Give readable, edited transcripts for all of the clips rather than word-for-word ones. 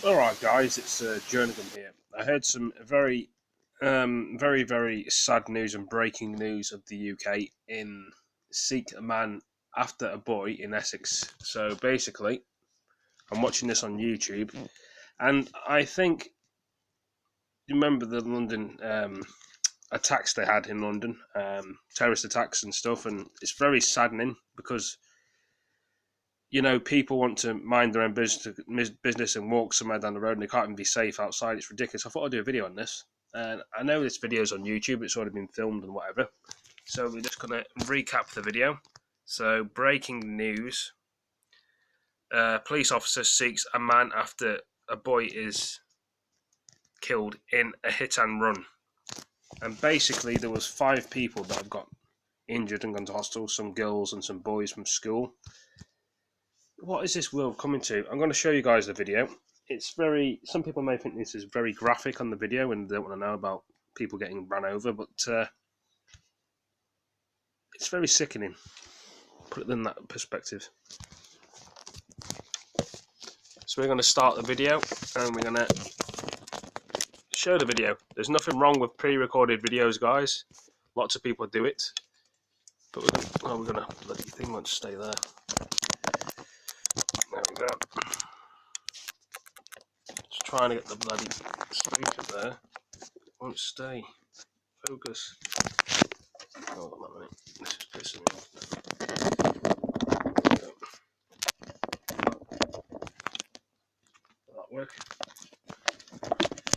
Alright guys, it's Jerningam here. I heard some very sad news and breaking news of the UK in seek a man after a boy in Essex. So basically, I'm watching this on YouTube, and I think, you remember the London attacks they had in London, terrorist attacks and stuff, and it's very saddening because people want to mind their own business and walk somewhere down the road and they can't even be safe outside. It's ridiculous. I thought I'd do a video on this. And I know this video's on YouTube, it's already been filmed and whatever. So we're just going to recap the video. So, breaking news. Police officer seeks a man after a boy is killed in a hit and run. And basically there was 5 people that have got injured and gone to hospital, some girls and some boys from school. What is this world coming to? I'm going to show you guys the video. It's some people may think this is very graphic on the video and they don't want to know about people getting run over, but it's very sickening. Put it in that perspective. So we're going to start the video and we're going to show the video. There's nothing wrong with pre-recorded videos, guys. Lots of people do it. But we're going to bloody thing won't stay there. There we go. Just trying to get the bloody speaker there. It won't stay. Focus. Hold on a minute. This is pissing me off now. Will that work?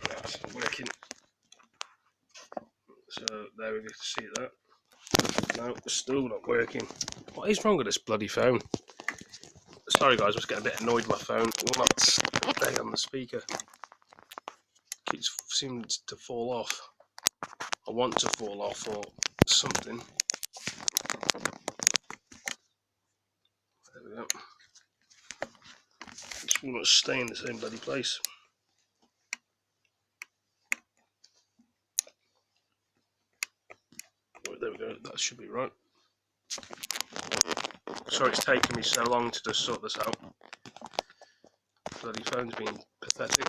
That's not working. So there we go. See that? No, it's still not working. What is wrong with this bloody phone? Sorry guys, I was getting a bit annoyed with my phone. It will not stay on the speaker. Keeps seeming to fall off. I want to fall off or something. There we go. It will not stay in the same bloody place. Oh, there we go. That should be right. Sorry it's taking me so long to just sort this out. Bloody phone's being pathetic.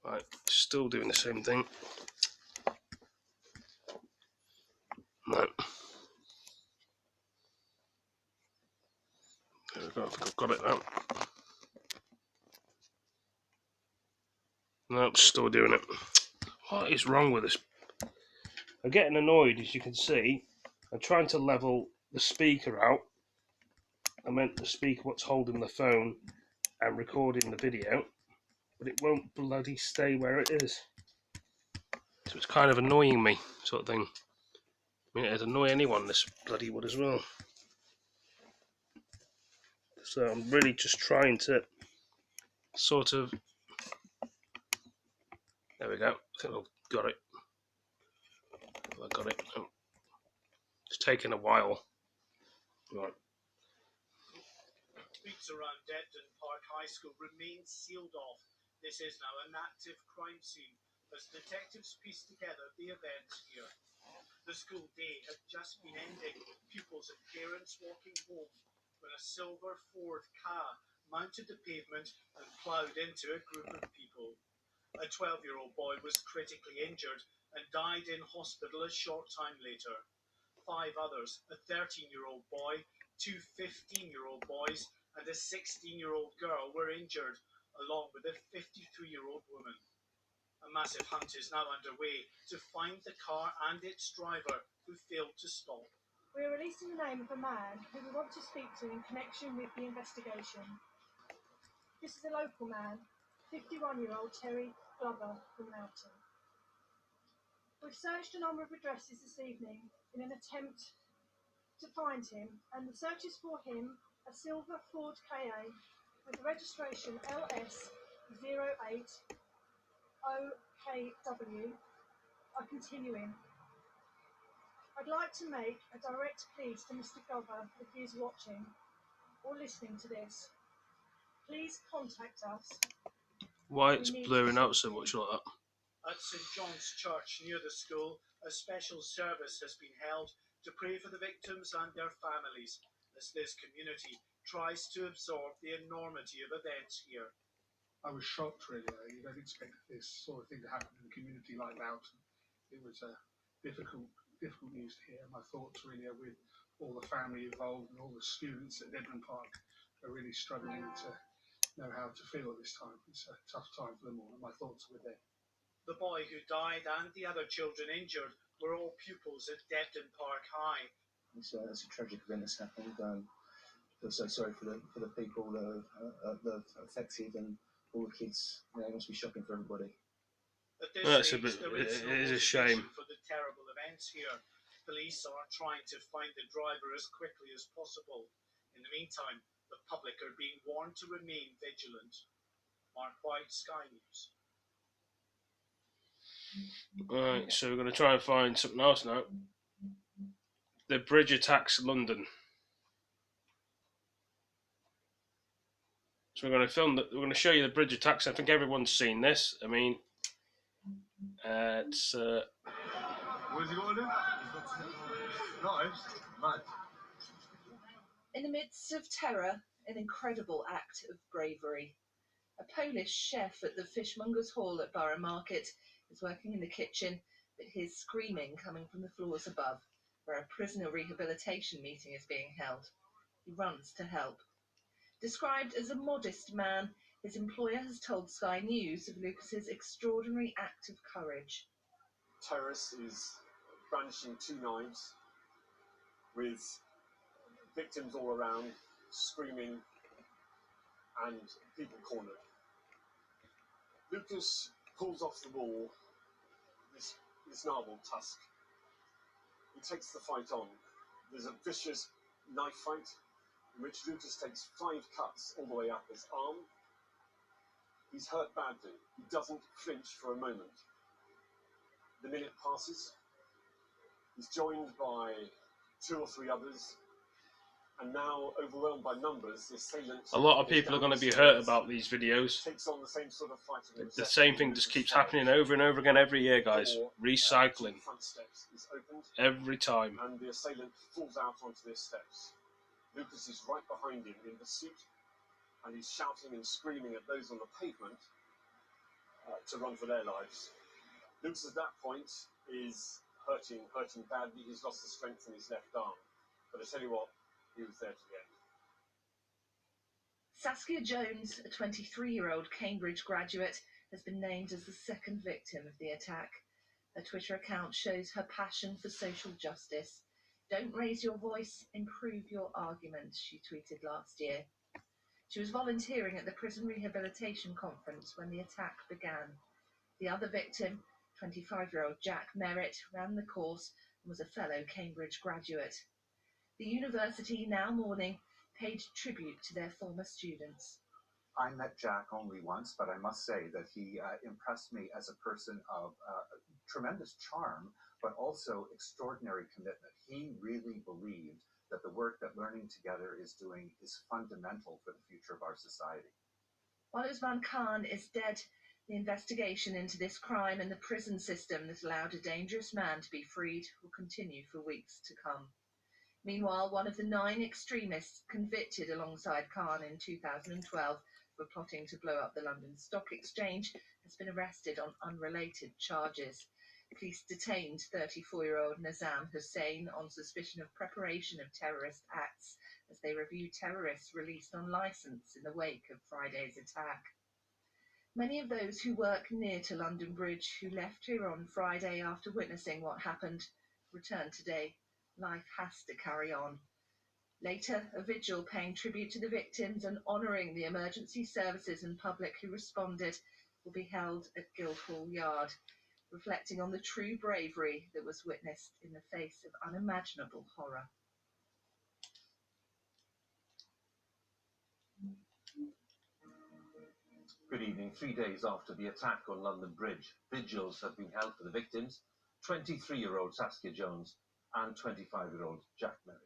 Right, still doing the same thing. No. There we go, I think I've got it now. Nope, still doing it. What is wrong with this? I'm getting annoyed, as you can see. I'm trying to level the speaker out. I meant the speaker what's holding the phone and recording the video, but it won't bloody stay where it is. So it's kind of annoying me, sort of thing. I mean, it'd annoy anyone, this bloody would as well. So I'm really just trying to sort of... There we go. I think I've got it. I got it. Oh. It's taken a while. Right. Streets around Debden Park High School remain sealed off. This is now an active crime scene as detectives piece together the events here. The school day had just been ending, pupils and parents walking home when a silver Ford car mounted the pavement and ploughed into a group of people. A 12-year-old boy was critically injured and died in hospital a short time later. 5 others, a 13-year-old boy, 2 15-year-old boys, and a 16-year-old girl were injured, along with a 53-year-old woman. A massive hunt is now underway to find the car and its driver who failed to stop. We are releasing the name of a man who we want to speak to in connection with the investigation. This is a local man, 51-year-old Terry Glover from Melton. We've searched a number of addresses this evening in an attempt to find him, and the searches for him, a silver Ford KA with the registration LS08OKW, are continuing. I'd like to make a direct plea to Mr. Glover if he is watching or listening to this. Please contact us. Why it's blurring out so much like that? At St John's Church near the school, a special service has been held to pray for the victims and their families, as this community tries to absorb the enormity of events here. I was shocked, really. You don't expect this sort of thing to happen in a community like Loughton. It was difficult news to hear. My thoughts really are with all the family involved and all the students at Dedman Park are really struggling to know how to feel at this time. It's a tough time for them all, and my thoughts are with them. The boy who died and the other children injured were all pupils at Dedman Park High. It's a tragic event that's happened. I feel so sorry for the people that are affected, and all the kids. It must be shocking for everybody. At this Well, stage, there is no it is a motivation shame. for the terrible events here. Police are trying to find the driver as quickly as possible. In the meantime, the public are being warned to remain vigilant. Mark White, Sky News. Alright, so we're going to try and find something else now. The bridge attacks London. So we're going to film that. We're going to show you the bridge attacks. I think everyone's seen this. I mean, it's. What is he going to do? Nice. In the midst of terror, an incredible act of bravery. A Polish chef at the Fishmongers' Hall at Borough Market is working in the kitchen, but hears screaming coming from the floors above, where a prisoner rehabilitation meeting is being held. He runs to help. Described as a modest man, his employer has told Sky News of Lucas's extraordinary act of courage. Terrorist is brandishing 2 knives with victims all around, screaming, and people cornered. Lucas pulls off the wall this narwhal tusk. He takes the fight on. There's a vicious knife fight in which Lucas takes 5 cuts all the way up his arm. He's hurt badly. He doesn't flinch for a moment. The minute passes. He's joined by 2 or 3 others, and now, overwhelmed by numbers, the assailant... A lot of people are going to be hurt about these videos. Takes on the same sort of fighting. The same thing just keeps happening over and over again every year, guys. Recycling. Front steps is opened, Every time. and the assailant falls out onto their steps. Lucas is right behind him in pursuit, and he's shouting and screaming at those on the pavement to run for their lives. Lucas at that point is hurting badly. He's lost the strength in his left arm. But I tell you what, he was there to the end. Saskia Jones, a 23-year-old Cambridge graduate, has been named as the second victim of the attack. Her Twitter account shows her passion for social justice. "Don't raise your voice, improve your argument," she tweeted last year. She was volunteering at the prison rehabilitation conference when the attack began. The other victim, 25-year-old Jack Merritt, ran the course and was a fellow Cambridge graduate. The university, now mourning, paid tribute to their former students. I met Jack only once, but I must say that he impressed me as a person of tremendous charm, but also extraordinary commitment. He really believed that the work that Learning Together is doing is fundamental for the future of our society. While Usman Khan is dead, the investigation into this crime and the prison system that allowed a dangerous man to be freed will continue for weeks to come. Meanwhile, one of the 9 extremists convicted alongside Khan in 2012 for plotting to blow up the London Stock Exchange has been arrested on unrelated charges. Police detained 34-year-old Nizam Hussain on suspicion of preparation of terrorist acts as they review terrorists released on licence in the wake of Friday's attack. Many of those who work near to London Bridge, who left here on Friday after witnessing what happened, returned today. Life has to carry on. Later, a vigil paying tribute to the victims and honouring the emergency services and public who responded will be held at Guildhall Yard, reflecting on the true bravery that was witnessed in the face of unimaginable horror. Good evening. 3 days after the attack on London Bridge, vigils have been held for the victims, 23-year-old Saskia Jones and 25-year-old Jack Merritt.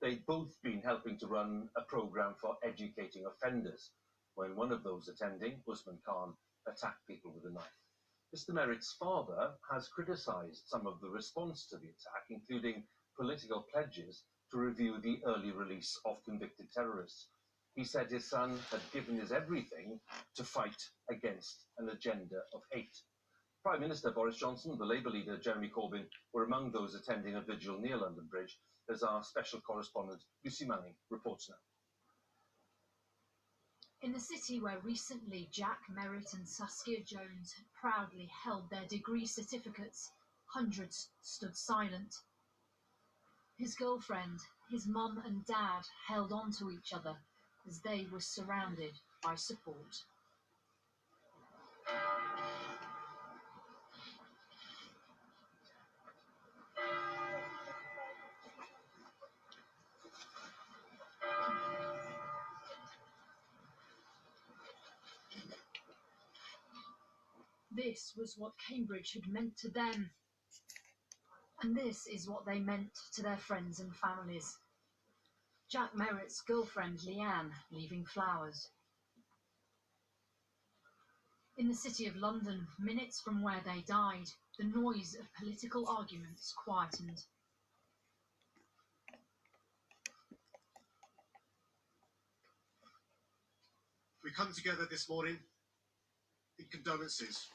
They'd both been helping to run a programme for educating offenders when one of those attending, Usman Khan, attacked people with a knife. Mr. Merritt's father has criticised some of the response to the attack, including political pledges to review the early release of convicted terrorists. He said his son had given his everything to fight against an agenda of hate. Prime Minister Boris Johnson and the Labour leader Jeremy Corbyn were among those attending a vigil near London Bridge, as our special correspondent Lucy Manning reports now. In the city where recently Jack Merritt and Saskia Jones had proudly held their degree certificates, hundreds stood silent. His girlfriend, his mum and dad held on to each other as they were surrounded by support. This was what Cambridge had meant to them. And this is what they meant to their friends and families. Jack Merritt's girlfriend Leanne leaving flowers. In the city of London, minutes from where they died, the noise of political arguments quietened. We come together this morning in condolences,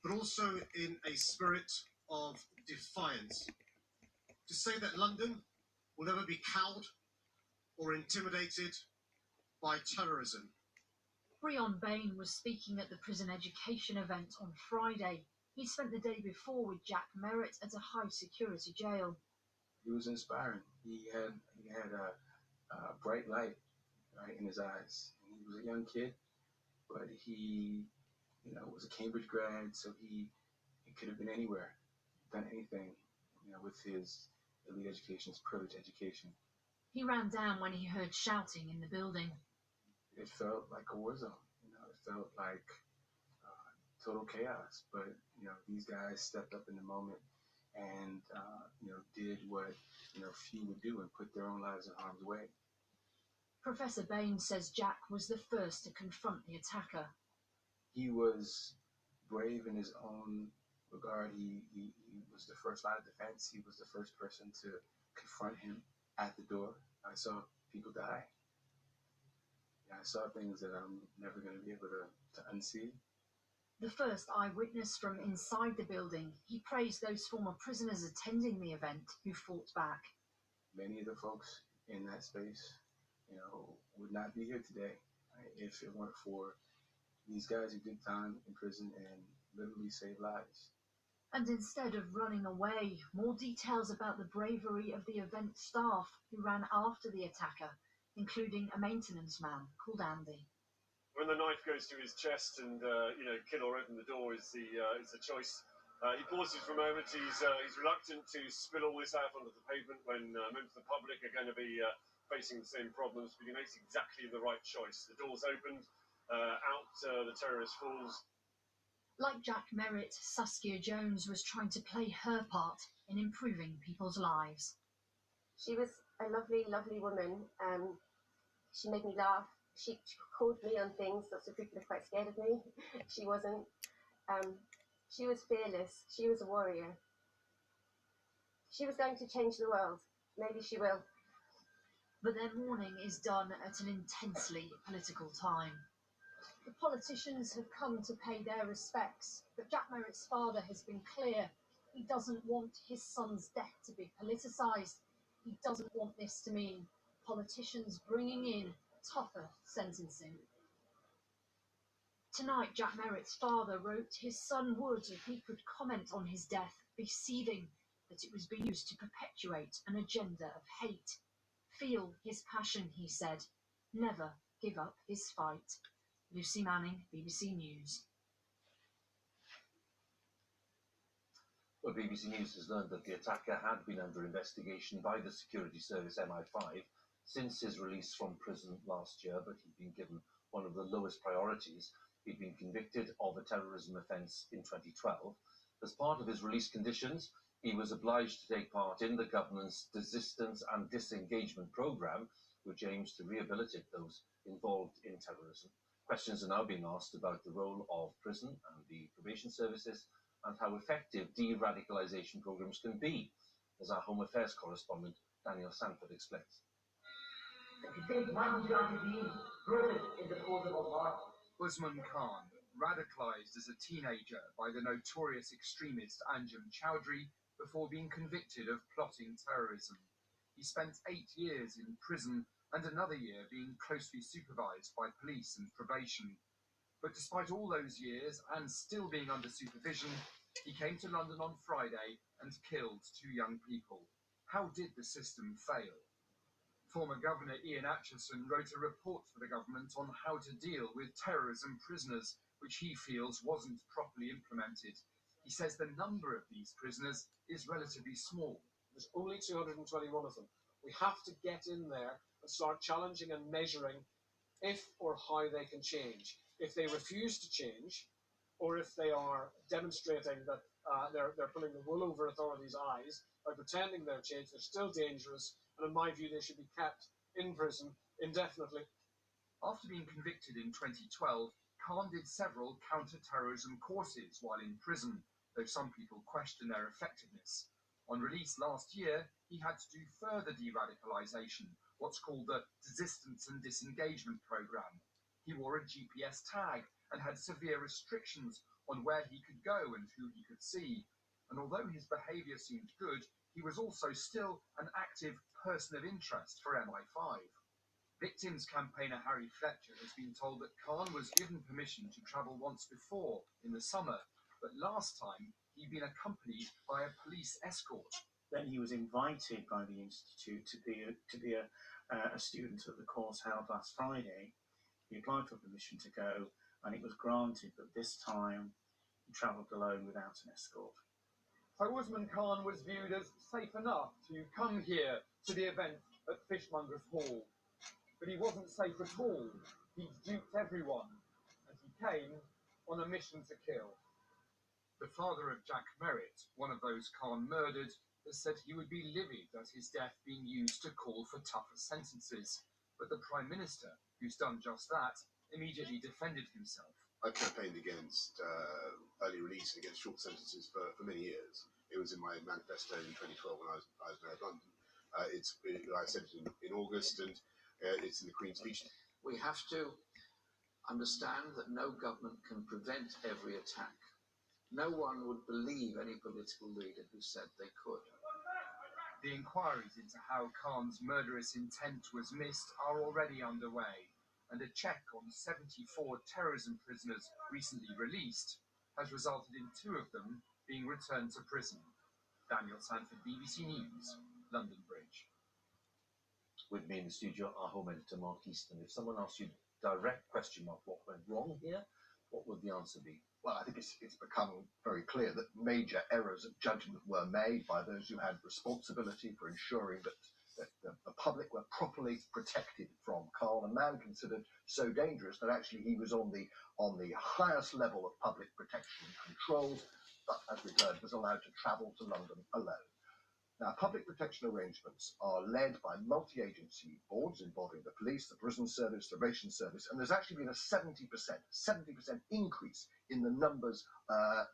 but also in a spirit of defiance, to say that London will never be cowed or intimidated by terrorism. Breon Bain was speaking at the prison education event on Friday. He spent the day before with Jack Merritt at a high-security jail. He was inspiring. He had a bright light, right, in his eyes. And he was a young kid, but he, was a Cambridge grad, so he could have been anywhere, done anything, with his elite education, his privileged education. He ran down when he heard shouting in the building. It felt like a war zone. It felt like total chaos. But these guys stepped up in the moment and did what few would do and put their own lives in harm's way. Professor Bain says Jack was the first to confront the attacker. He was brave in his own regard. He was the first line of defense. He was the first person to confront him at the door. I saw people die. I saw things that I'm never going to be able to unsee. The first eyewitness from inside the building, he praised those former prisoners attending the event who fought back. Many of the folks in that space, would not be here today, right, if it weren't for these guys who did time in prison and literally saved lives. And instead of running away, more details about the bravery of the event staff who ran after the attacker, including a maintenance man called Andy. When the knife goes to his chest and kill or open the door is the choice. He pauses for a moment. He's reluctant to spill all this out onto the pavement when members of the public are going to be facing the same problems, but he makes exactly the right choice. The door's opened, the terrorist falls. Like Jack Merritt, Saskia Jones was trying to play her part in improving people's lives. She was a lovely, lovely woman. She made me laugh. She called me on things. Lots of people are quite scared of me. She wasn't. She was fearless. She was a warrior. She was going to change the world. Maybe she will. But their mourning is done at an intensely political time. The politicians have come to pay their respects, but Jack Merritt's father has been clear. He doesn't want his son's death to be politicised. He doesn't want this to mean politicians bringing in tougher sentencing. Tonight, Jack Merritt's father wrote his son would, if he could comment on his death, be seething that it was being used to perpetuate an agenda of hate. Feel his passion, he said. Never give up his fight. Lucy Manning, BBC News. Well, BBC News has learned that the attacker had been under investigation by the security service MI5 since his release from prison last year, but he'd been given one of the lowest priorities. He'd been convicted of a terrorism offence in 2012. As part of his release conditions, he was obliged to take part in the government's Desistance and Disengagement programme, which aims to rehabilitate those involved in terrorism. Questions are now being asked about the role of prison and the probation services and how effective de-radicalisation programmes can be, as our Home Affairs correspondent Daniel Sanford explains. Usman Khan, radicalised as a teenager by the notorious extremist Anjem Chowdhury before being convicted of plotting terrorism. He spent 8 years in prison and another year being closely supervised by police and probation. But despite all those years and still being under supervision, he came to London on Friday and killed 2 young people. How did the system fail? Former Governor Ian Atchison wrote a report for the government on how to deal with terrorism prisoners, which he feels wasn't properly implemented. He says the number of these prisoners is relatively small. There's only 221 of them. We have to get in there and start challenging and measuring if or how they can change. If they refuse to change, or if they are demonstrating that they're pulling the wool over authorities' eyes by pretending they're changed, they're still dangerous, and in my view they should be kept in prison indefinitely. After being convicted in 2012, Khan did several counter-terrorism courses while in prison, though some people question their effectiveness. On release last year, he had to do further de-radicalisation, what's called the Resistance and Disengagement Programme. He wore a GPS tag and had severe restrictions on where he could go and who he could see. And although his behaviour seemed good, he was also still an active person of interest for MI5. Victims campaigner Harry Fletcher has been told that Khan was given permission to travel once before in the summer, but last time he'd been accompanied by a police escort. Then he was invited by the Institute to be a student at the course held last Friday. He applied for permission to go, and it was granted, but this time he travelled alone without an escort. So Usman Khan was viewed as safe enough to come here to the event at Fishmongers Hall. But he wasn't safe at all. He duped everyone, and he came on a mission to kill. The father of Jack Merritt, one of those Khan murdered, has said he would be livid at his death being used to call for tougher sentences. But the Prime Minister, who's done just that, immediately defended himself. I campaigned against early release and against short sentences for many years. It was in my manifesto in 2012 when I was Mayor of London. I said it in August, and it's in the Queen's speech. We have to understand that no government can prevent every attack. No one would believe any political leader who said they could. The inquiries into how Khan's murderous intent was missed are already underway, and a check on 74 terrorism prisoners recently released has resulted in 2 of them being returned to prison. Daniel Sanford, BBC News, London Bridge. With me in the studio, our home editor, Mark Easton. If someone asked you direct question, Mark, what went wrong here, what would the answer be? Well, I think it's become very clear that major errors of judgment were made by those who had responsibility for ensuring that the public were properly protected from Khan, a man considered so dangerous that actually he was on the highest level of public protection controls, but as we've heard, was allowed to travel to London alone. Now, public protection arrangements are led by multi-agency boards involving the police, the prison service, the probation service, and there's actually been a 70% increase in the numbers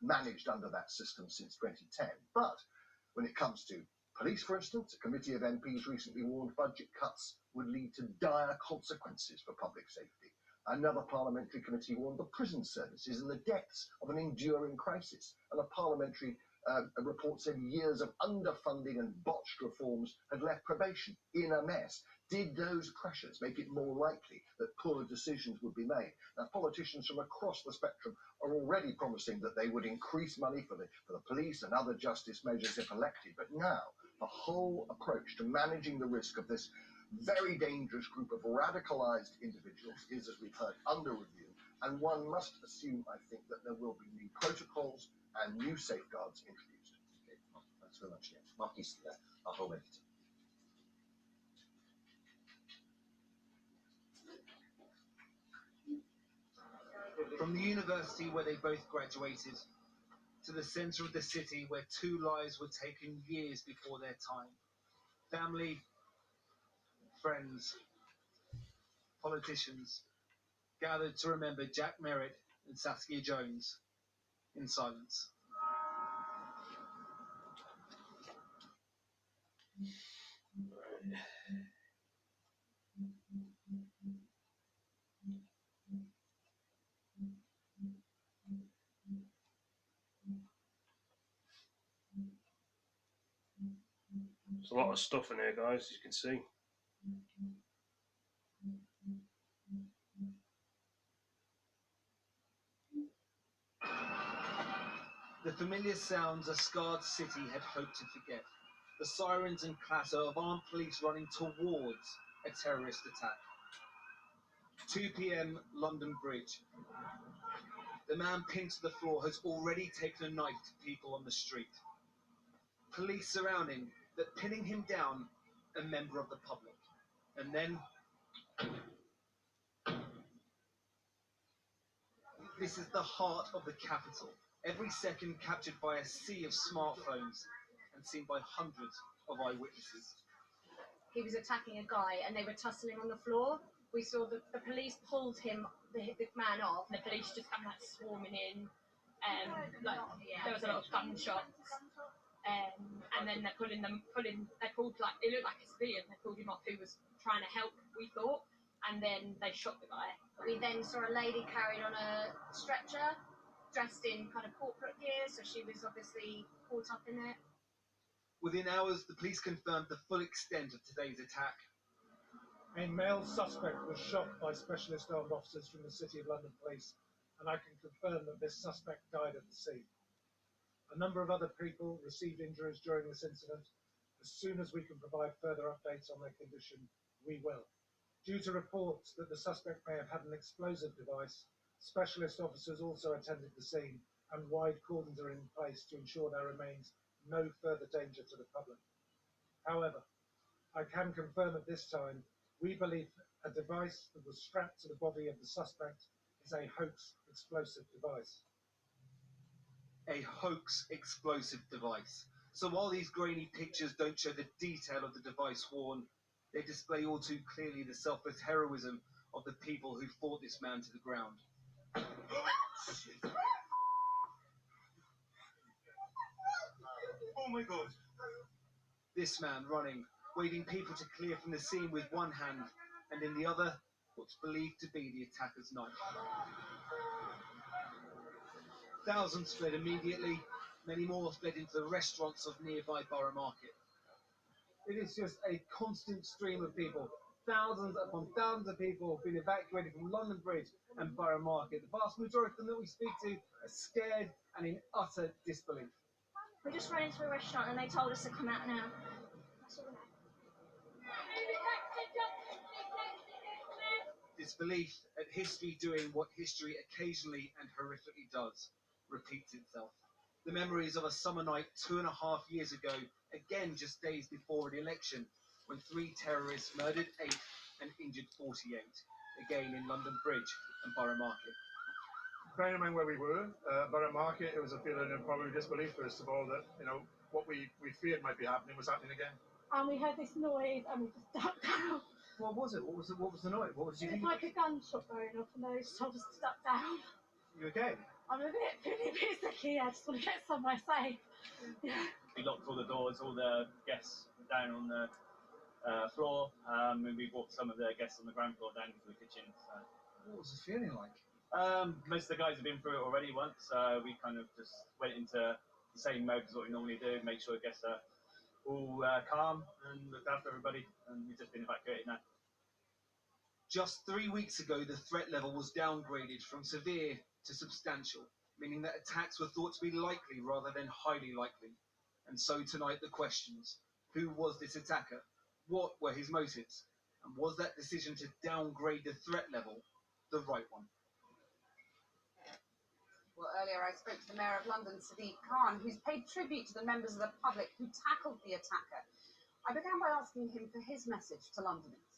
managed under that system since 2010. But when it comes to police, for instance, a committee of MPs recently warned budget cuts would lead to dire consequences for public safety. Another parliamentary committee warned the prison service is in the depths of an enduring crisis, and a parliamentary a report said years of underfunding and botched reforms had left probation in a mess. Did those pressures make it more likely that poor decisions would be made? Now, politicians from across the spectrum are already promising that they would increase money for the police and other justice measures if elected. But now, the whole approach to managing the risk of this very dangerous group of radicalised individuals is, as we've heard, under review. And one must assume, I think, that there will be new protocols and new safeguards introduced. Okay, thanks very much. Mark Easton there, our home editor. From the university where they both graduated to the centre of the city where 2 lives were taken years before their time. Family, friends, politicians gathered to remember Jack Merritt and Saskia Jones in silence. There's a lot of stuff in here, guys, as you can see. The familiar sounds a scarred city had hoped to forget. The sirens and clatter of armed police running towards a terrorist attack. 2 p.m. London Bridge. The man pinned to the floor has already taken a knife to people on the street. Police surrounding, but pinning him down, a member of the public. And then... This is the heart of the capital. Every second captured by a sea of smartphones and seen by hundreds of eyewitnesses. He was attacking a guy and they were tussling on the floor. We saw the police pulled him, the man off, and the police just come like swarming in. There was a lot of gunshots. And then they're they pulled like, it looked like a civilian, they pulled him off who was trying to help, we thought, and then they shot the guy. We then saw a lady carried on a stretcher, dressed in kind of corporate gear, so she was obviously caught up in it. Within hours, the police confirmed the full extent of today's attack. A male suspect was shot by specialist armed officers from the City of London Police, and I can confirm that this suspect died at the scene. A number of other people received injuries during this incident. As soon as we can provide further updates on their condition, we will. Due to reports that the suspect may have had an explosive device, specialist officers also attended the scene, and wide cordons are in place to ensure there remains no further danger to the public. However, I can confirm at this time, we believe a device that was strapped to the body of the suspect is a hoax explosive device. A hoax explosive device. So while these grainy pictures don't show the detail of the device worn, they display all too clearly the selfless heroism of the people who fought this man to the ground. Oh my God. This man running, waving people to clear from the scene with one hand, and in the other, what's believed to be the attacker's knife. Thousands fled immediately, many more fled into the restaurants of nearby Borough Market. It is just a constant stream of people. Thousands upon thousands of people have been evacuated from London Bridge and Borough Market. The vast majority of them that we speak to are scared and in utter disbelief. We just ran into a restaurant and they told us to come out now. Disbelief at history doing what history occasionally and horrifically does, repeats itself. The memories of a summer night 2.5 years ago, again just days before an election, when 3 terrorists murdered 8 and injured 48, again in London Bridge and Borough Market. Bearing in mind where we were, Borough Market, it was a feeling of probably disbelief, first of all, that, you know, what we feared might be happening was happening again. And we heard this noise and we just ducked down. What was it? What was the noise? What was It was like a gunshot going off and they just told us to duck down. You okay? I'm a bit sicky, I just want to get somewhere safe. Yeah. We locked all the doors, all the guests down on the floor, and we brought some of the guests on the ground floor down into the kitchen. So. What was the feeling like? Most of the guys have been through it already once. We kind of just went into the same mode as what we normally do, make sure guests are all calm and looked after everybody, and we've just been evacuated now. Just 3 weeks ago, the threat level was downgraded from severe to substantial, meaning that attacks were thought to be likely rather than highly likely. And so tonight the questions: who was this attacker? What were his motives? And was that decision to downgrade the threat level the right one? Well, earlier I spoke to the Mayor of London, Sadiq Khan, who's paid tribute to the members of the public who tackled the attacker. I began by asking him for his message to Londoners.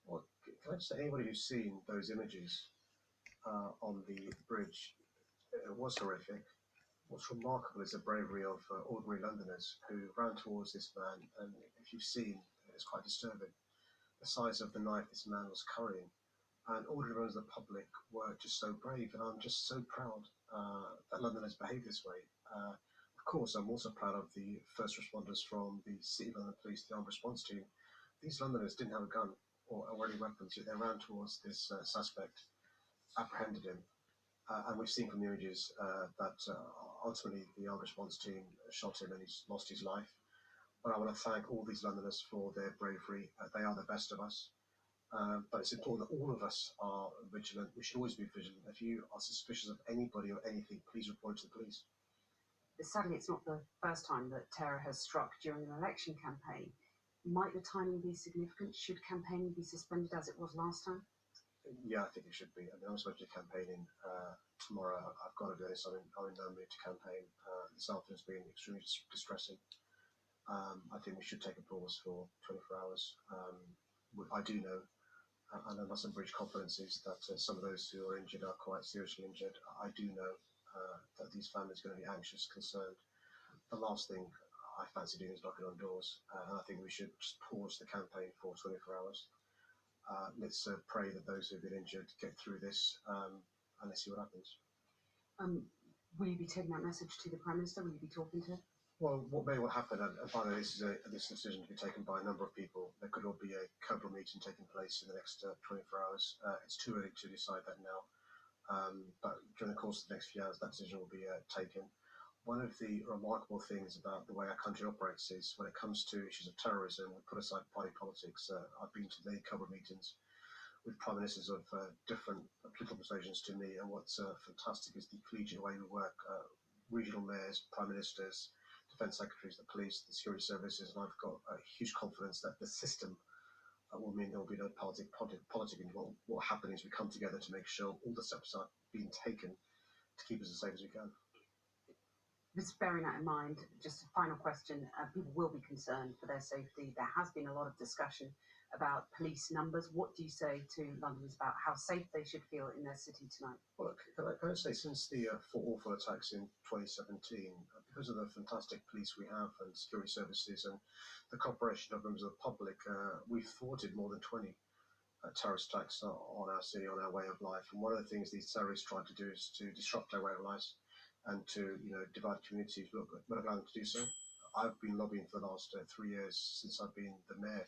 Well, can I just say, anybody who's seen those images on the bridge, it was horrific. What's remarkable is the bravery of ordinary Londoners who ran towards this man, and if you've seen, it's quite disturbing. The size of the knife this man was carrying, and ordinary members of the public were just so brave, and I'm just so proud that Londoners behave this way. Of course, I'm also proud of the first responders from the City of London Police, the armed response team. These Londoners didn't have a gun or any weapons, yet they ran towards this suspect, apprehended him, and we've seen from the images that ultimately the armed response team shot him and he's lost his life. But I want to thank all these Londoners for their bravery. They are the best of us. But it's important that all of us are vigilant. We should always be vigilant. If you are suspicious of anybody or anything, please report it to the police. Sadly, it's not the first time that terror has struck during an election campaign. Might the timing be significant? Should campaigning be suspended as it was last time? Yeah, I think it should be. I mean, I'm supposed to be campaigning tomorrow. I've got to do this. I'm in no mood to campaign. This afternoon's been extremely distressing. I think we should take a pause for 24 hours. I do know, and I mustn't breach confidences, that some of those who are injured are quite seriously injured. I do know that these families are going to be anxious, concerned. The last thing I fancy doing is knocking on doors, and I think we should just pause the campaign for 24 hours. Let's pray that those who have been injured get through this, and let's see what happens. Will you be taking that message to the Prime Minister? Will you be talking to him? Well, what may well happen, and by the way, this decision to be taken by a number of people. There could all be a Cobra meeting taking place in the next 24 hours. It's too early to decide that now, but during the course of the next few hours, that decision will be taken. One of the remarkable things about the way our country operates is when it comes to issues of terrorism, we put aside party politics. I've been to many Cobra meetings with prime ministers of different political persuasions to me, and what's fantastic is the collegiate way we work. Regional mayors, prime ministers, defence secretaries, the police, the security services, and I've got a huge confidence that the system will mean there will be no politic. What will happen is we come together to make sure all the steps are being taken to keep us as safe as we can. Just bearing that in mind, just a final question. People will be concerned for their safety. There has been a lot of discussion about police numbers. What do you say to Londoners about how safe they should feel in their city tonight? Well, can I say, since the four awful attacks in 2017, because of the fantastic police we have and security services and the cooperation of members of the public, we've thwarted more than 20 terrorist attacks on our city, on our way of life. And one of the things these terrorists try to do is to disrupt our way of life and to divide communities. We're not allowed to do so. I've been lobbying for the last 3 years since I've been the mayor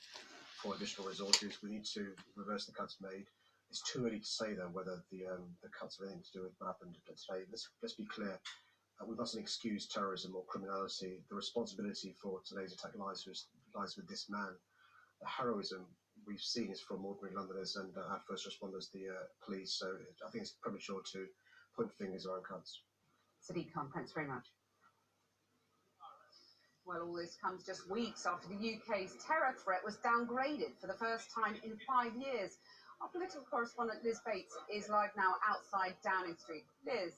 for additional resources. We need to reverse the cuts made. It's too early to say though whether the cuts have anything to do with what happened today. Let's be clear. We mustn't excuse terrorism or criminality. The responsibility for today's attack lies with this man. The heroism we've seen is from ordinary Londoners and our first responders, the police. So I think it's premature to point fingers around cuts. Sadiq Khan, thanks very much. Well, all this comes just weeks after the UK's terror threat was downgraded for the first time in 5 years. Our political correspondent Liz Bates is live now outside Downing Street. Liz.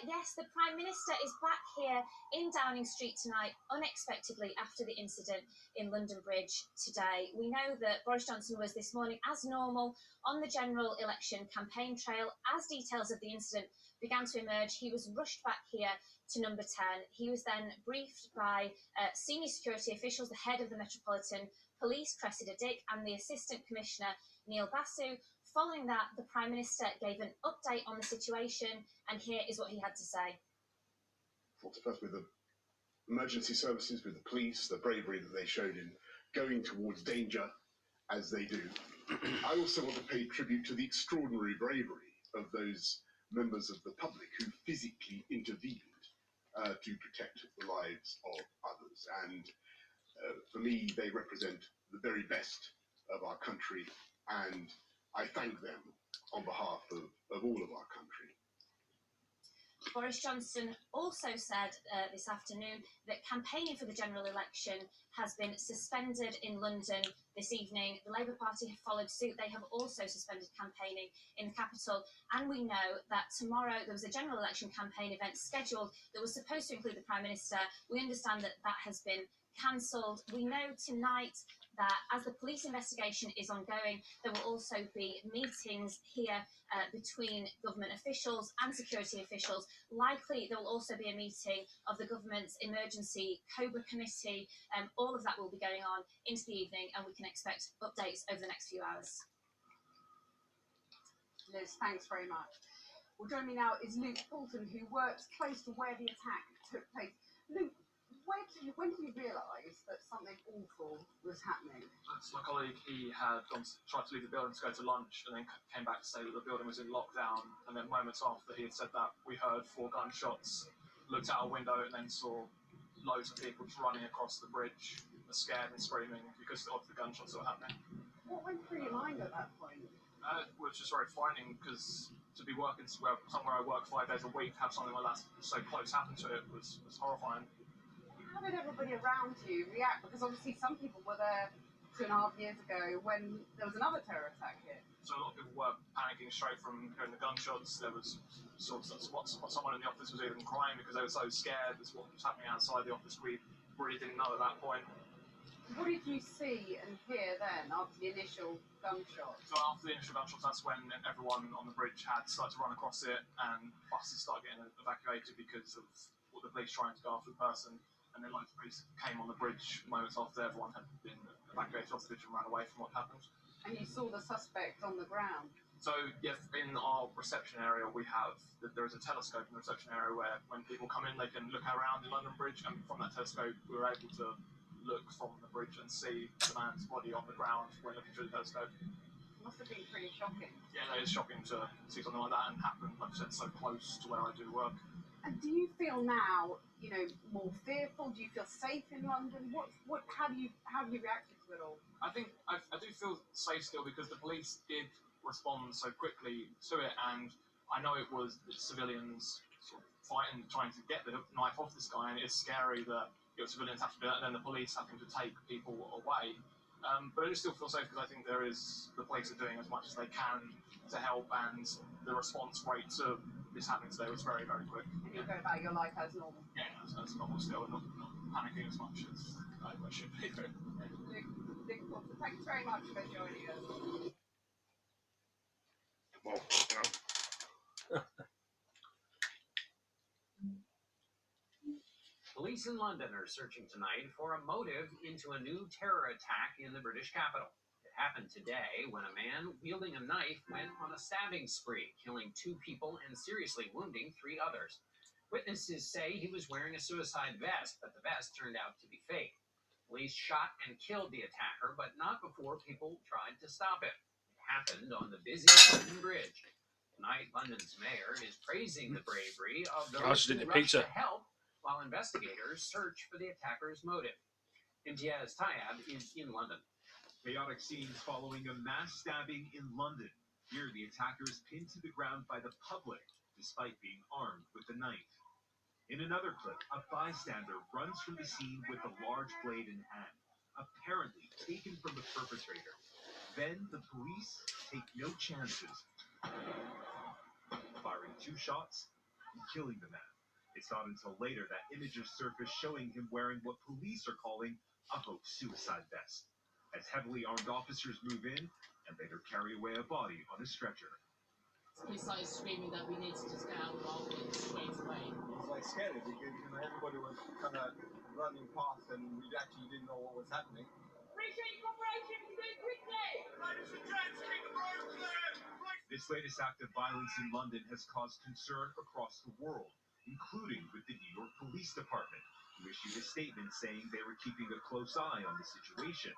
Yes, the Prime Minister is back here in Downing Street tonight, unexpectedly after the incident in London Bridge today. We know that Boris Johnson was this morning, as normal, on the general election campaign trail. As details of the incident began to emerge, he was rushed back here to number 10. He was then briefed by senior security officials, the head of the Metropolitan Police, Cressida Dick, and the Assistant Commissioner, Neil Basu. Following that, the Prime Minister gave an update on the situation, and here is what he had to say. First, with the emergency services, with the police, the bravery that they showed in going towards danger as they do. I also want to pay tribute to the extraordinary bravery of those members of the public who physically intervened to protect the lives of others. And for me, they represent the very best of our country, and I thank them on behalf of all of our country. Boris Johnson also said this afternoon that campaigning for the general election has been suspended in London this evening. The Labour Party have followed suit. They have also suspended campaigning in the capital. And we know that tomorrow there was a general election campaign event scheduled that was supposed to include the Prime Minister. We understand that that has been cancelled. We know tonight that as the police investigation is ongoing, there will also be meetings here between government officials and security officials. Likely there will also be a meeting of the government's emergency Cobra committee. All of that will be going on into the evening, and we can expect updates over the next few hours. Liz, thanks very much. Well, joining me now is Luke Poulton, who works close to where the attack took place. Luke, when did you realise that something awful was happening? So my colleague, he had tried to leave the building to go to lunch and then came back to say that the building was in lockdown. And then moments after he had said that, we heard 4 gunshots, looked out our window and then saw loads of people just running across the bridge, scared and screaming because of the gunshots that were happening. What went through your mind at that point? It was just very frightening because to be working somewhere I work 5 days a week, to have something like that so close happen to it was horrifying. How did everybody around you react? Because obviously some people were there 2.5 years ago when there was another terror attack here. So a lot of people were panicking straight from hearing the gunshots. There was someone in the office was even crying because they were so scared as what was happening outside the office. We really didn't know at that point. What did you see and hear then after the initial gunshots? So after the initial gunshots, that's when everyone on the bridge had started to run across it, and buses started getting evacuated because of what the police trying to go after the person. And then loads of police came on the bridge moments after everyone had been evacuated off the bridge and ran away from what happened. And you saw the suspect on the ground? So, yes, in our reception area, there is a telescope in the reception area where when people come in, they can look around the London Bridge, and from that telescope, we were able to look from the bridge and see the man's body on the ground when looking through the telescope. It must have been pretty shocking. Yeah, it is shocking to see something like that and happen, like I said, so close to where I do work. And do you feel now, more fearful? Do you feel safe in London? How have you reacted to it all? I think I do feel safe still because the police did respond so quickly to it, and I know it was the civilians sort of fighting, trying to get the knife off this guy, and it is scary that civilians have to do that, and then the police having to take people away. But I do still feel safe because I think the police are doing as much as they can to help, and the response rate to this happening today was very, very quick. And you go about your life as normal? Yeah, as normal still, not panicking as much as I should be. Thanks very much for joining us. Police in London are searching tonight for a motive into a new terror attack in the British capital. It happened today when a man wielding a knife went on a stabbing spree, killing 2 people and seriously wounding 3 others. Witnesses say he was wearing a suicide vest, but the vest turned out to be fake. Police shot and killed the attacker, but not before people tried to stop him. It happened on the busy London Bridge. Tonight, London's mayor is praising the bravery of those who rushed to help, while investigators search for the attacker's motive. Imtiaz Tayab is in London. Chaotic scenes following a mass stabbing in London. Here, the attacker is pinned to the ground by the public, despite being armed with a knife. In another clip, a bystander runs from the scene with a large blade in hand, apparently taken from the perpetrator. Then the police take no chances, firing 2 shots and killing the man. It's not until later that images surface showing him wearing what police are calling a hoax suicide vest, as heavily armed officers move in and later carry away a body on a stretcher. He started screaming that we need to just get out of our way straight away. It was like scary because everybody was kind of running past and we actually didn't know what was happening. Appreciate your cooperation, move quickly! Ladies and gents, keep the road clear! This latest act of violence in London has caused concern across the world, including with the New York Police Department, who issued a statement saying they were keeping a close eye on the situation,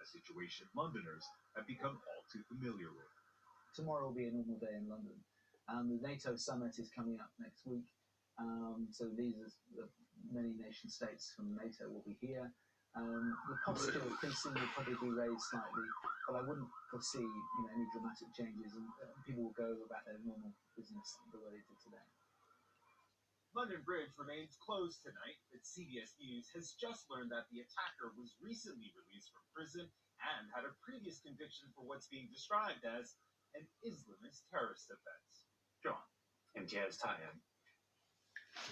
a situation Londoners have become all too familiar with. Tomorrow will be a normal day in London. The NATO summit is coming up next week, so these are many nation states from NATO will be here. The posture of policing will probably be raised slightly, but I wouldn't foresee any dramatic changes, and people will go about their normal business the way they did today. London Bridge remains closed tonight, but CBS News has just learned that the attacker was recently released from prison and had a previous conviction for what's being described as an Islamist terrorist offense. John, Imtiaz Tayab.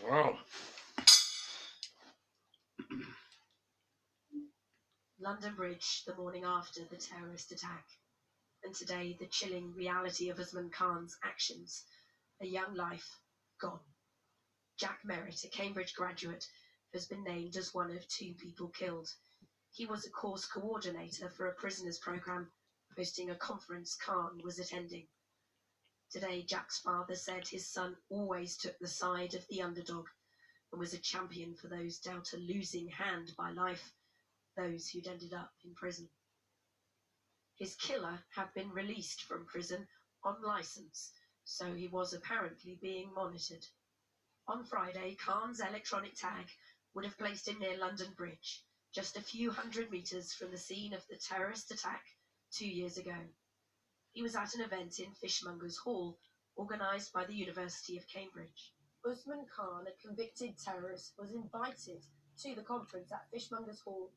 Wow. London Bridge, the morning after the terrorist attack. And today, the chilling reality of Usman Khan's actions. A young life gone. Jack Merritt, a Cambridge graduate, has been named as one of 2 people killed. He was a course coordinator for a prisoners program, hosting a conference Khan was attending. Today, Jack's father said his son always took the side of the underdog and was a champion for those dealt a losing hand by life, those who'd ended up in prison. His killer had been released from prison on licence, so he was apparently being monitored. On Friday, Khan's electronic tag would have placed him near London Bridge, just a few hundred metres from the scene of the terrorist attack 2 years ago. He was at an event in Fishmongers Hall, organised by the University of Cambridge. Usman Khan, a convicted terrorist, was invited to the conference at Fishmongers Hall,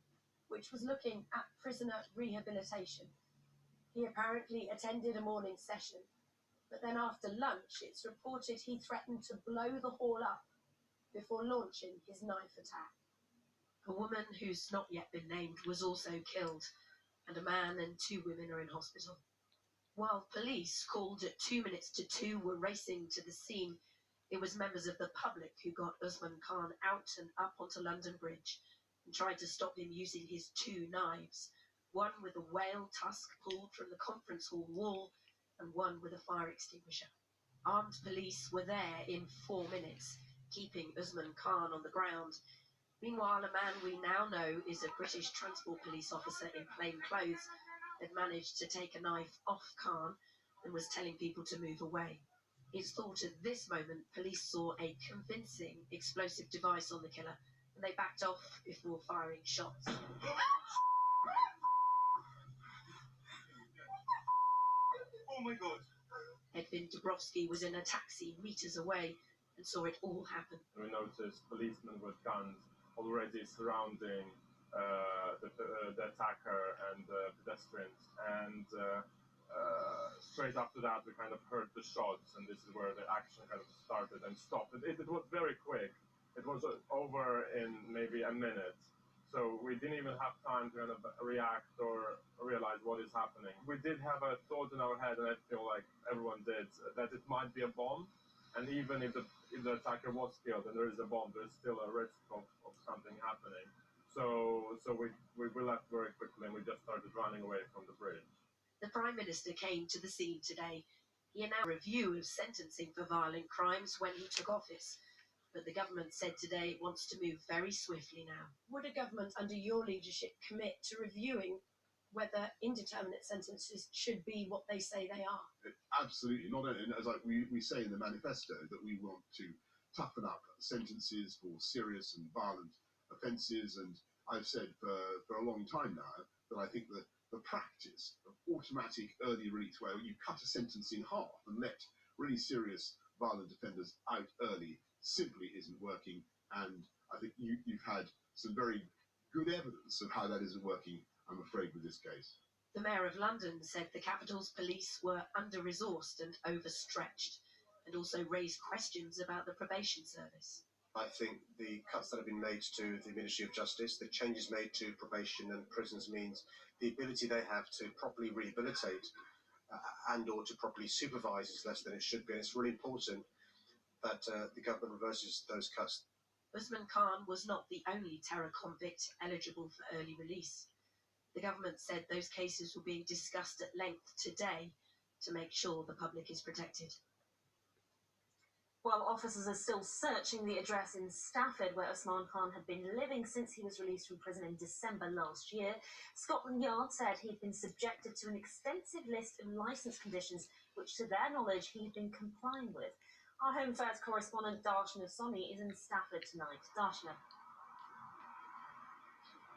which was looking at prisoner rehabilitation. He apparently attended a morning session, but then after lunch it's reported he threatened to blow the hall up before launching his knife attack. A woman who's not yet been named was also killed, and a man and 2 women are in hospital. While police, called at 2 minutes to 2, were racing to the scene, it was members of the public who got Usman Khan out and up onto London Bridge and tried to stop him using his 2 knives, one with a whale tusk pulled from the conference hall wall and one with a fire extinguisher. Armed police were there in 4 minutes, keeping Usman Khan on the ground. Meanwhile, a man we now know is a British Transport Police officer in plain clothes had managed to take a knife off Khan and was telling people to move away. It's thought at this moment police saw a convincing explosive device on the killer and they backed off before firing shots. Oh my God. Edvin Dubrovsky was in a taxi metres away and saw it all happen. We noticed policemen with guns already surrounding the attacker and the pedestrians, and straight after that we kind of heard the shots, and this is where the action kind of started and stopped. It was very quick. It was over in maybe a minute, so we didn't even have time to kind of react or realize what is happening. We did have a thought in our head, and I feel like everyone did, that it might be a bomb, and even if the attacker was killed and there is a bomb, there's still a risk of something happening. So we left very quickly and we just started running away from the bridge. The Prime Minister came to the scene today. He announced a review of sentencing for violent crimes when he took office. But the government said today it wants to move very swiftly now. Would a government under your leadership commit to reviewing whether indeterminate sentences should be what they say they are? Absolutely. Not only, as we say in the manifesto, that we want to toughen up sentences for serious and violent offences, and I've said for a long time now that I think that the practice of automatic early release, where you cut a sentence in half and let really serious violent offenders out early, simply isn't working, and I think you've had some very good evidence of how that isn't working, I'm afraid, with this case. The Mayor of London said the capital's police were under-resourced and overstretched, and also raised questions about the probation service. I think the cuts that have been made to the Ministry of Justice, the changes made to probation and prisons, means the ability they have to properly rehabilitate and or to properly supervise is less than it should be. And it's really important that the government reverses those cuts. Usman Khan was not the only terror convict eligible for early release. The government said those cases were being discussed at length today to make sure the public is protected. While officers are still searching the address in Stafford where Usman Khan had been living since he was released from prison in December last year, Scotland Yard said he'd been subjected to an extensive list of licence conditions which, to their knowledge, he'd been complying with. Our Home Affairs correspondent Darshana Soni is in Stafford tonight. Darshana.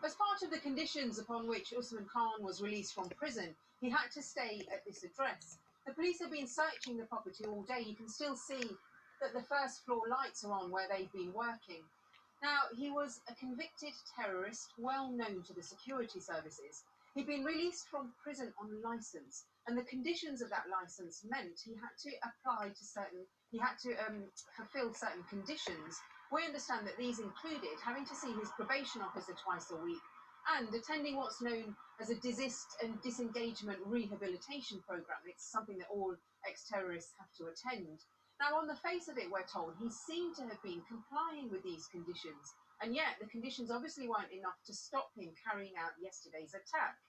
As part of the conditions upon which Usman Khan was released from prison, he had to stay at this address. The police have been searching the property all day. You can still see that the first floor lights are on where they've been working. Now, he was a convicted terrorist, well known to the security services. He'd been released from prison on licence, and the conditions of that licence meant he had to fulfil certain conditions. We understand that these included having to see his probation officer twice a week and attending what's known as a desist and disengagement rehabilitation programme. It's something that all ex-terrorists have to attend. Now, on the face of it, we're told he seemed to have been complying with these conditions, and yet the conditions obviously weren't enough to stop him carrying out yesterday's attack.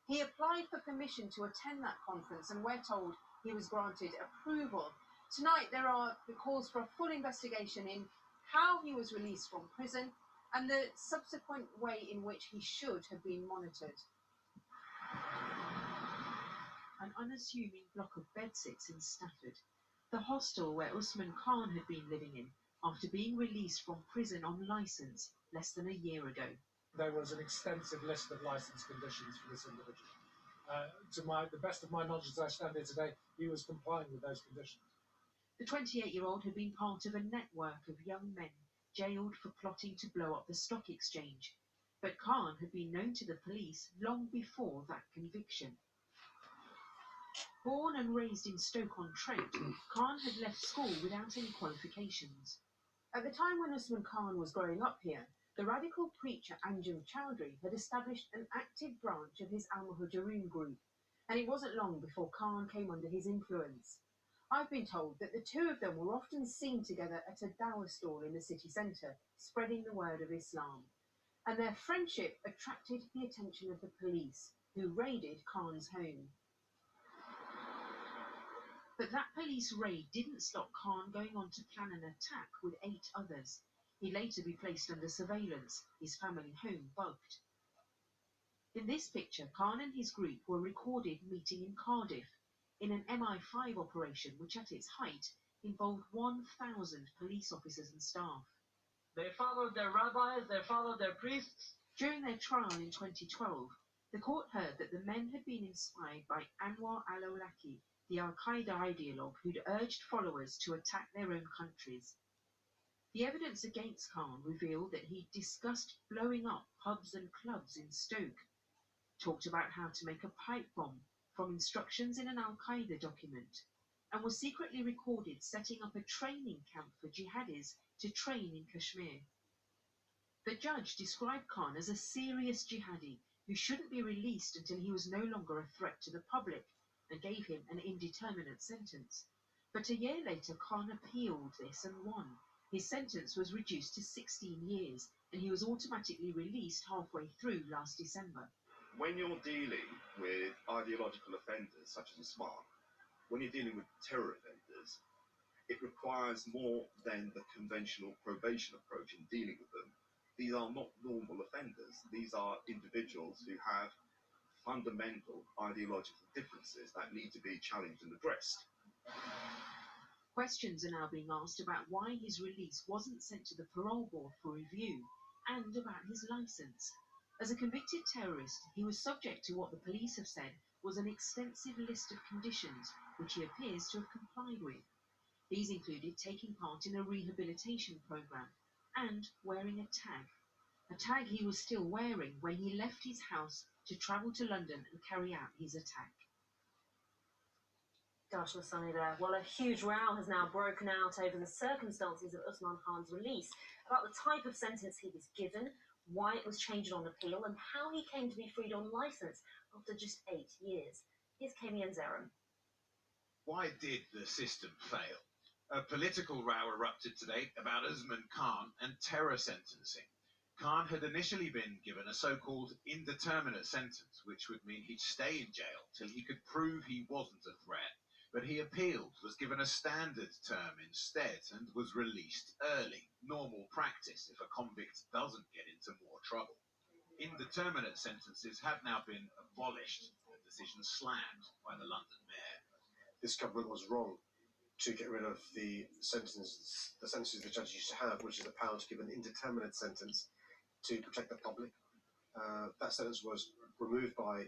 He applied for permission to attend that conference, and we're told he was granted approval. Tonight, there are calls for a full investigation in how he was released from prison and the subsequent way in which he should have been monitored. An unassuming block of bedsits in Stafford, the hostel where Usman Khan had been living in, after being released from prison on licence less than a year ago. There was an extensive list of licence conditions for this individual. To the best of my knowledge as I stand here today, he was complying with those conditions. The 28-year-old had been part of a network of young men jailed for plotting to blow up the stock exchange, but Khan had been known to the police long before that conviction. Born and raised in Stoke-on-Trent, Khan had left school without any qualifications. At the time when Usman Khan was growing up here, the radical preacher Anjem Chowdhury had established an active branch of his Al-Muhajiroon group, and it wasn't long before Khan came under his influence. I've been told that the two of them were often seen together at a dawah stall in the city centre, spreading the word of Islam, and their friendship attracted the attention of the police, who raided Khan's home. But that police raid didn't stop Khan going on to plan an attack with 8 others. He'd later be placed under surveillance, his family home bugged. In this picture, Khan and his group were recorded meeting in Cardiff in an MI5 operation which at its height involved 1,000 police officers and staff. They followed their rabbis, they followed their priests. During their trial in 2012, the court heard that the men had been inspired by Anwar al-Awlaki, the Al-Qaeda ideologue who'd urged followers to attack their own countries. The evidence against Khan revealed that he discussed blowing up pubs and clubs in Stoke, talked about how to make a pipe bomb from instructions in an Al-Qaeda document, and was secretly recorded setting up a training camp for jihadis to train in Kashmir. The judge described Khan as a serious jihadi who shouldn't be released until he was no longer a threat to the public, and gave him an indeterminate sentence. But a year later, Khan appealed this and won. His sentence was reduced to 16 years, and he was automatically released halfway through last December. When you're dealing with ideological offenders such as Islam, when you're dealing with terror offenders, it requires more than the conventional probation approach in dealing with them. These are not normal offenders. These are individuals who have fundamental ideological differences that need to be challenged and addressed. Questions are now being asked about why his release wasn't sent to the parole board for review, and about his licence. As a convicted terrorist, he was subject to what the police have said was an extensive list of conditions which he appears to have complied with. These included taking part in a rehabilitation programme and wearing a tag he was still wearing when he left his house to travel to London and carry out his attack. Gosh, Masani there. Well, a huge row has now broken out over the circumstances of Usman Khan's release, about the type of sentence he was given, why it was changed on appeal, and how he came to be freed on licence after just 8 years. Here's Kami and Zeram. Why did the system fail? A political row erupted today about Usman Khan and terror sentencing. Khan had initially been given a so-called indeterminate sentence, which would mean he'd stay in jail till he could prove he wasn't a threat. But he appealed, was given a standard term instead, and was released early. Normal practice if a convict doesn't get into more trouble. Indeterminate sentences have now been abolished, a decision slammed by the London mayor. This government was wrong to get rid of the sentences the judges used to have, which is the power to give an indeterminate sentence to protect the public. That sentence was removed by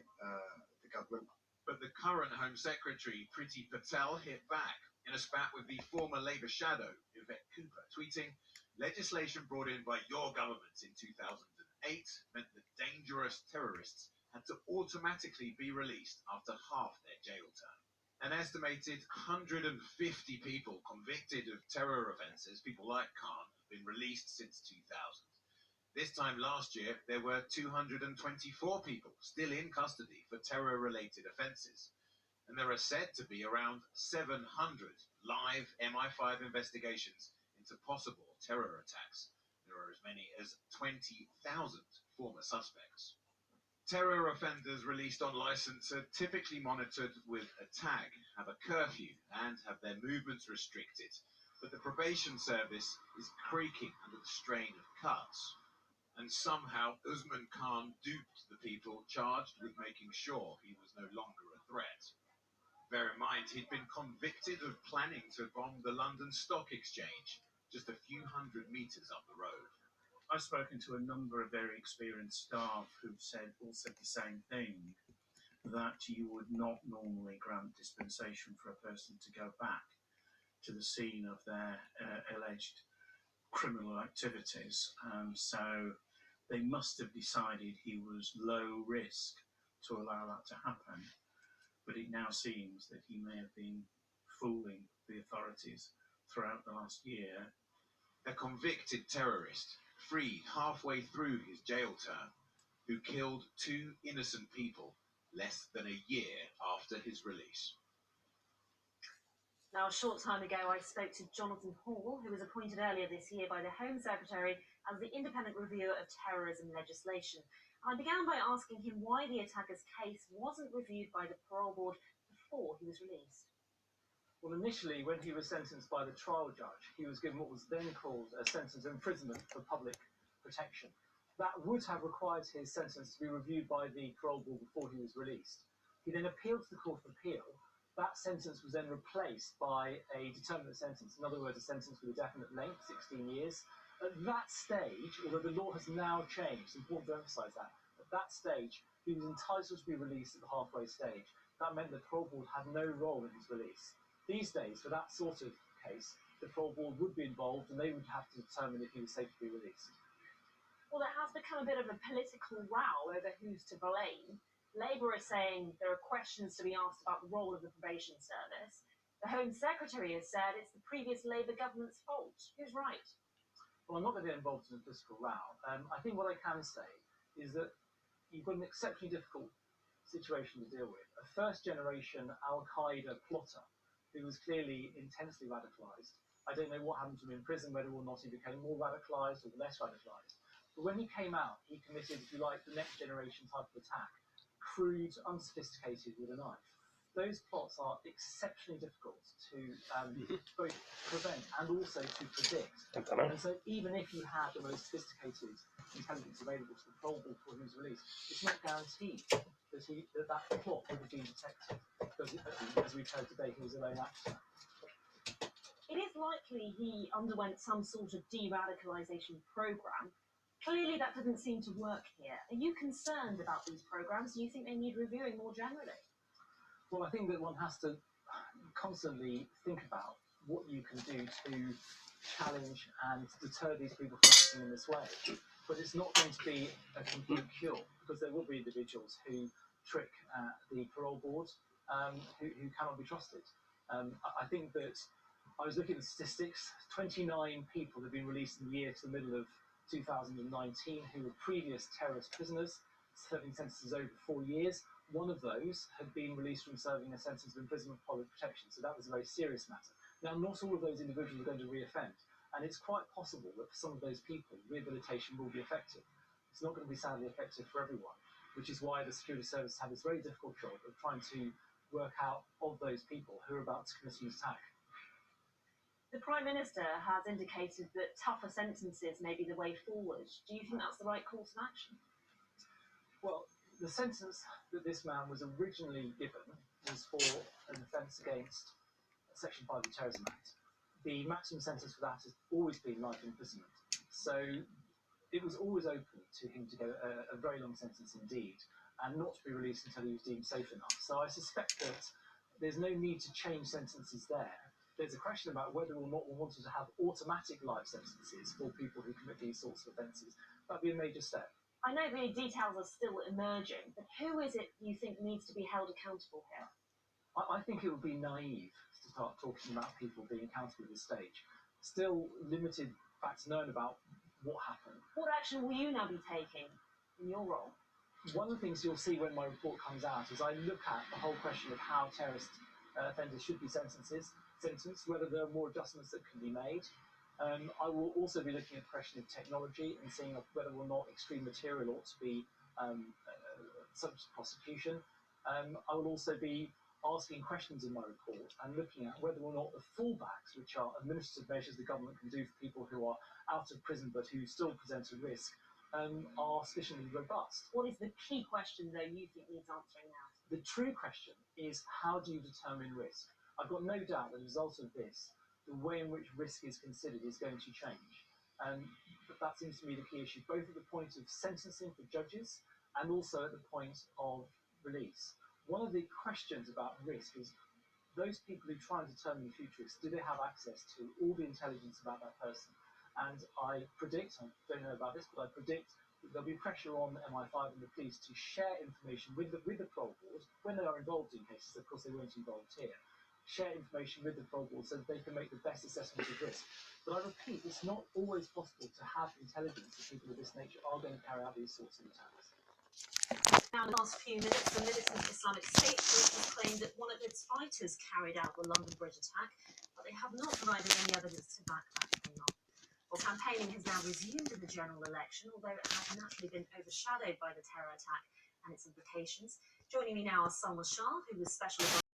the government. But the current Home Secretary, Priti Patel, hit back in a spat with the former Labour shadow, Yvette Cooper, tweeting, "Legislation brought in by your government in 2008 meant that dangerous terrorists had to automatically be released after half their jail term. An estimated 150 people convicted of terror offences, people like Khan, have been released since 2000. This time last year, there were 224 people still in custody for terror-related offences. And there are said to be around 700 live MI5 investigations into possible terror attacks. There are as many as 20,000 former suspects. Terror offenders released on licence are typically monitored with a tag, have a curfew, and have their movements restricted. But the probation service is creaking under the strain of cuts. And somehow Usman Khan duped the people charged with making sure he was no longer a threat. Bear in mind, he'd been convicted of planning to bomb the London Stock Exchange. just a few hundred metres up the road. I've spoken to a number of very experienced staff who've all said the same thing, that you would not normally grant dispensation for a person to go back to the scene of their alleged criminal activities. So they must have decided he was low risk to allow that to happen. But it now seems that he may have been fooling the authorities throughout the last year. A convicted terrorist, freed halfway through his jail term, who killed 2 innocent people less than a year after his release. Now, a short time ago, I spoke to Jonathan Hall, who was appointed earlier this year by the Home Secretary as the independent reviewer of terrorism legislation. I began by asking him why the attacker's case wasn't reviewed by the parole board before he was released. Well, initially, when he was sentenced by the trial judge, he was given what was then called a sentence of imprisonment for public protection. That would have required his sentence to be reviewed by the parole board before he was released. He then appealed to the Court of Appeal. That sentence was then replaced by a determinate sentence, in other words, a sentence with a definite length, 16 years. At that stage, although the law has now changed, it's important to emphasise that, at that stage, he was entitled to be released at the halfway stage. That meant the parole board had no role in his release. These days, for that sort of case, the parole board would be involved and they would have to determine if he was safe to be released. Well, there has become a bit of a political row over who's to blame. Labour is saying there are questions to be asked about the role of the probation service. The Home Secretary has said it's the previous Labour government's fault. Who's right? Well, I'm not going to get involved in a political row. I think what I can say is that you've got an exceptionally difficult situation to deal with. A first-generation Al-Qaeda plotter who was clearly intensely radicalised. I don't know what happened to him in prison, whether or not he became more radicalised or less radicalised. But when he came out, he committed, if you like, the next generation type of attack, crude, unsophisticated with a knife. Those plots are exceptionally difficult to both prevent and also to predict. And so even if you had the most sophisticated intelligence available to the parole board before he was released, it's not guaranteed that plot would have been detected. Because, as we've heard today, he was a lone actor. It is likely he underwent some sort of de-radicalisation programme. Clearly that didn't seem to work here. Are you concerned about these programmes? Do you think they need reviewing more generally? Well, I think that one has to constantly think about what you can do to challenge and deter these people from acting in this way. But it's not going to be a complete cure, because there will be individuals who trick the parole board who cannot be trusted. I think that I was looking at the statistics. 29 people have been released in the year to the middle of 2019 who were previous terrorist prisoners, serving sentences over 4 years. One of those had been released from serving a sentence of imprisonment for public protection, so that was a very serious matter. Now, not all of those individuals are going to re-offend, and it's quite possible that for some of those people, rehabilitation will be effective. It's not going to be sadly effective for everyone, which is why the security service have this very difficult job of trying to work out of those people who are about to commit an attack. The Prime Minister has indicated that tougher sentences may be the way forward. Do you think that's the right course of action? Well, the sentence that this man was originally given was for an offence against Section 5 of the Terrorism Act. The maximum sentence for that has always been life imprisonment. So it was always open to him to get a very long sentence indeed, and not to be released until he was deemed safe enough. So I suspect that there's no need to change sentences there. There's a question about whether or not we wanted to have automatic life sentences for people who commit these sorts of offences. That'd be a major step. I know the details are still emerging, but who is it you think needs to be held accountable here? I think it would be naive to start talking about people being accountable at this stage. Still limited facts known about what happened. What action will you now be taking in your role? One of the things you'll see when my report comes out is I look at the whole question of how terrorist offenders should be sentenced, whether there are more adjustments that can be made. I will also be looking at the question of technology and seeing whether or not extreme material ought to be subject to prosecution. I will also be asking questions in my report and looking at whether or not the fallbacks, which are administrative measures the government can do for people who are out of prison but who still present a risk, are sufficiently robust. What is the key question, though, you think needs answering now? The true question is, how do you determine risk? I've got no doubt that as a result of this, the way in which risk is considered is going to change. But that seems to me the key issue, both at the point of sentencing for judges and also at the point of release. One of the questions about risk is those people who try and determine the futurists, do they have access to all the intelligence about that person? And I predict, I don't know about this, but I predict that there'll be pressure on MI5 and the police to share information with the probables when they are involved in cases. Of course, they weren't involved here. Share information with the probables so that they can make the best assessment of risk. But I repeat, it's not always possible to have intelligence that people of this nature are going to carry out these sorts of attacks. Now, in the last few minutes, the militant Islamic State group has claimed that one of its fighters carried out the London Bridge attack, but they have not provided any evidence to back that claim up. Well, campaigning has now resumed in the general election, although it has naturally been overshadowed by the terror attack and its implications. Joining me now is Salma Shah, who was Special Advisor